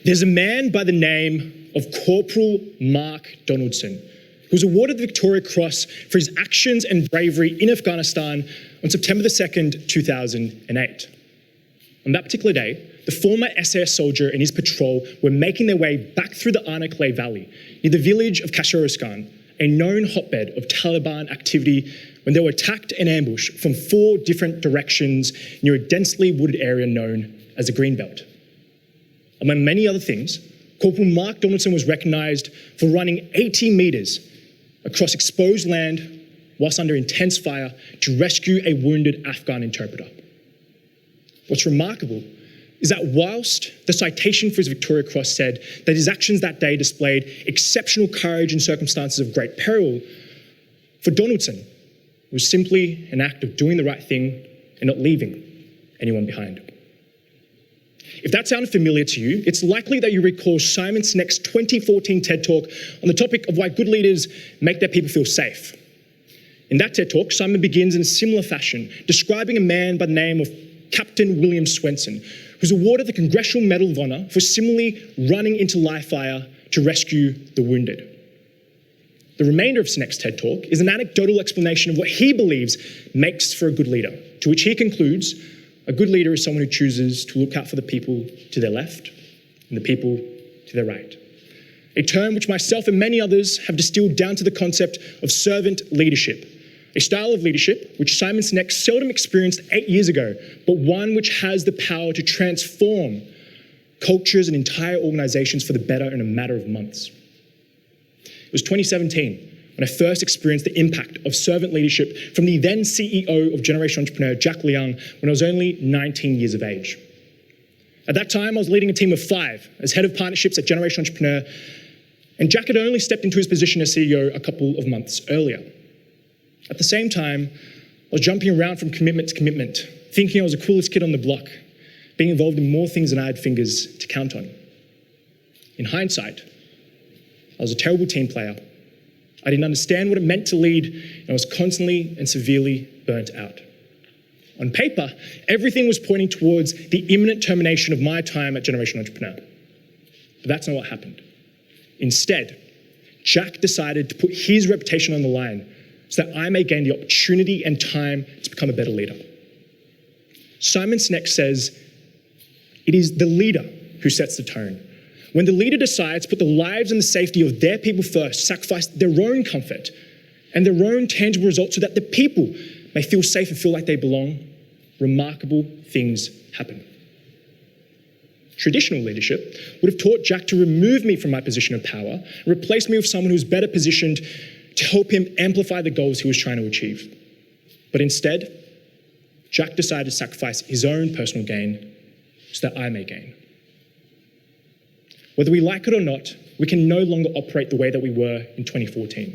There's a man by the name of Corporal Mark Donaldson, who was awarded the Victoria Cross for his actions and bravery in Afghanistan on September the 2nd, 2008. On that particular day, the former SAS soldier and his patrol were making their way back through the Arnaklay Valley near the village of Kasharoskan, a known hotbed of Taliban activity, when they were attacked and ambushed from 4 different directions near a densely wooded area known as the Greenbelt. Among many other things, Corporal Mark Donaldson was recognised for running 80 metres across exposed land whilst under intense fire to rescue a wounded Afghan interpreter. What's remarkable is that whilst the citation for his Victoria Cross said that his actions that day displayed exceptional courage in circumstances of great peril, for Donaldson, it was simply an act of doing the right thing and not leaving anyone behind. If that sounded familiar to you, it's likely that you recall Simon Sinek's 2014 TED Talk on the topic of why good leaders make their people feel safe. In that TED Talk, Simon begins in a similar fashion, describing a man by the name of Captain William Swenson, who's awarded the Congressional Medal of Honor for similarly running into live fire to rescue the wounded. The remainder of Sinek's TED Talk is an anecdotal explanation of what he believes makes for a good leader, to which he concludes, a good leader is someone who chooses to look out for the people to their left and the people to their right. A term which myself and many others have distilled down to the concept of servant leadership, a style of leadership which Simon Sinek seldom experienced 8 years ago, but one which has the power to transform cultures and entire organizations for the better in a matter of months. It was 2017 when I first experienced the impact of servant leadership from the then CEO of Generation Entrepreneur, Jack Leung, when I was only 19 years of age. At that time, I was leading a team of 5 as head of partnerships at Generation Entrepreneur, and Jack had only stepped into his position as CEO a couple of months earlier. At the same time, I was jumping around from commitment to commitment, thinking I was the coolest kid on the block, being involved in more things than I had fingers to count on. In hindsight, I was a terrible team player. I didn't understand what it meant to lead, and I was constantly and severely burnt out. On paper, everything was pointing towards the imminent termination of my time at Generation Entrepreneur. But that's not what happened. Instead, Jack decided to put his reputation on the line so that I may gain the opportunity and time to become a better leader. Simon Sinek says, it is the leader who sets the tone. When the leader decides to put the lives and the safety of their people first, sacrifice their own comfort and their own tangible results so that the people may feel safe and feel like they belong, remarkable things happen. Traditional leadership would have taught Jack to remove me from my position of power and replace me with someone who was better positioned to help him amplify the goals he was trying to achieve. But instead, Jack decided to sacrifice his own personal gain so that I may gain. Whether we like it or not, we can no longer operate the way that we were in 2014.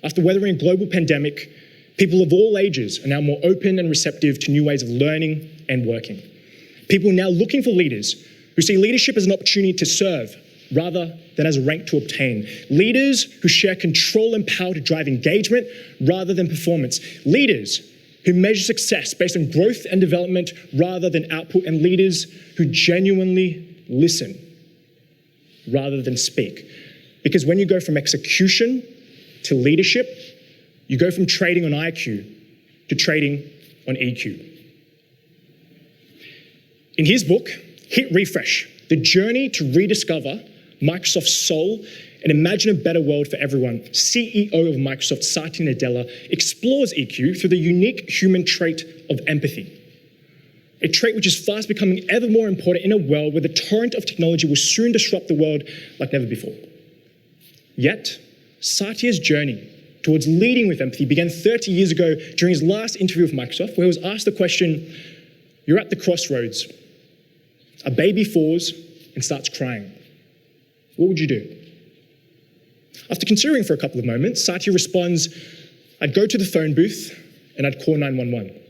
After weathering a global pandemic, people of all ages are now more open and receptive to new ways of learning and working. People are now looking for leaders who see leadership as an opportunity to serve rather than as a rank to obtain. Leaders who share control and power to drive engagement rather than performance. Leaders who measure success based on growth and development rather than output. And leaders who genuinely listen rather than speak. Because when you go from execution to leadership, you go from trading on IQ to trading on EQ. In his book, Hit Refresh, The Journey to Rediscover Microsoft's Soul and Imagine a Better World for Everyone, CEO of Microsoft, Satya Nadella, explores EQ through the unique human trait of empathy. A trait which is fast becoming ever more important in a world where the torrent of technology will soon disrupt the world like never before. Yet, Satya's journey towards leading with empathy began 30 years ago during his last interview with Microsoft, where he was asked the question, you're at the crossroads. A baby falls and starts crying. What would you do? After considering for a couple of moments, Satya responds, I'd go to the phone booth and I'd call 911.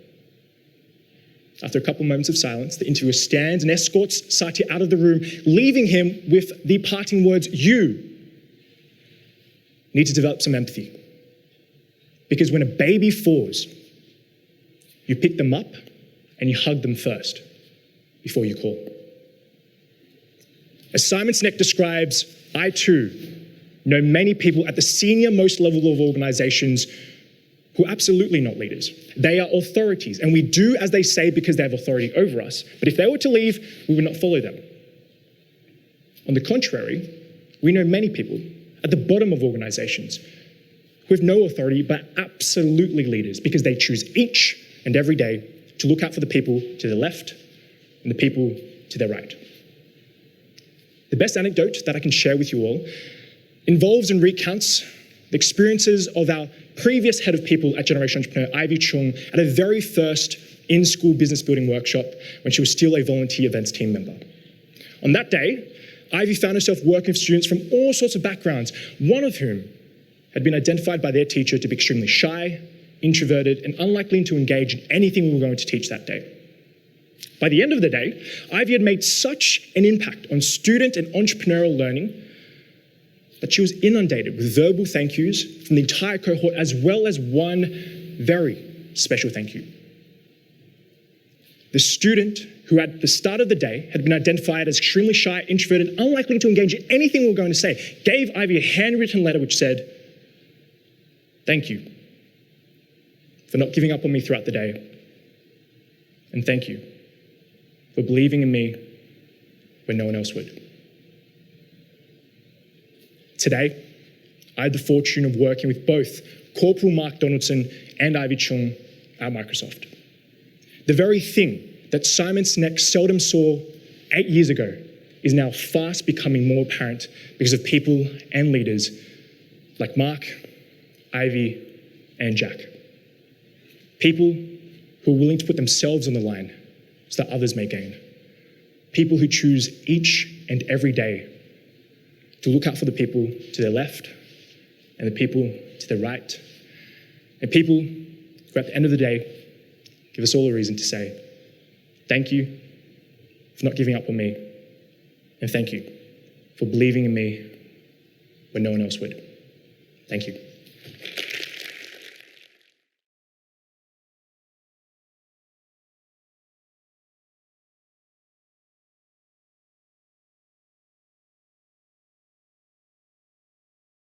After a couple of moments of silence, the interviewer stands and escorts Satya out of the room, leaving him with the parting words, you need to develop some empathy. Because when a baby falls, you pick them up and you hug them first before you call. As Simon Sinek describes, I too know many people at the senior most level of organizations who are absolutely not leaders. They are authorities, and we do as they say because they have authority over us. But if they were to leave, we would not follow them. On the contrary, we know many people at the bottom of organizations who have no authority but absolutely leaders because they choose each and every day to look out for the people to their left and the people to their right. The best anecdote that I can share with you all involves and recounts the experiences of our previous head of people at Generation Entrepreneur, Ivy Chung, at her very first in-school business building workshop when she was still a volunteer events team member. On that day, Ivy found herself working with students from all sorts of backgrounds, one of whom had been identified by their teacher to be extremely shy, introverted, and unlikely to engage in anything we were going to teach that day. By the end of the day, Ivy had made such an impact on student and entrepreneurial learning that she was inundated with verbal thank yous from the entire cohort, as well as one very special thank you. The student who at the start of the day had been identified as extremely shy, introverted, unlikely to engage in anything we were going to say, gave Ivy a handwritten letter which said, "Thank you for not giving up on me throughout the day, and thank you for believing in me when no one else would." Today, I had the fortune of working with both Corporal Mark Donaldson and Ivy Chung at Microsoft. The very thing that Simon Sinek seldom saw 8 years ago is now fast becoming more apparent because of people and leaders like Mark, Ivy, and Jack. People who are willing to put themselves on the line so that others may gain. People who choose each and every day to look out for the people to their left and the people to their right. And people who at the end of the day give us all a reason to say, thank you for not giving up on me, and thank you for believing in me when no one else would. Thank you.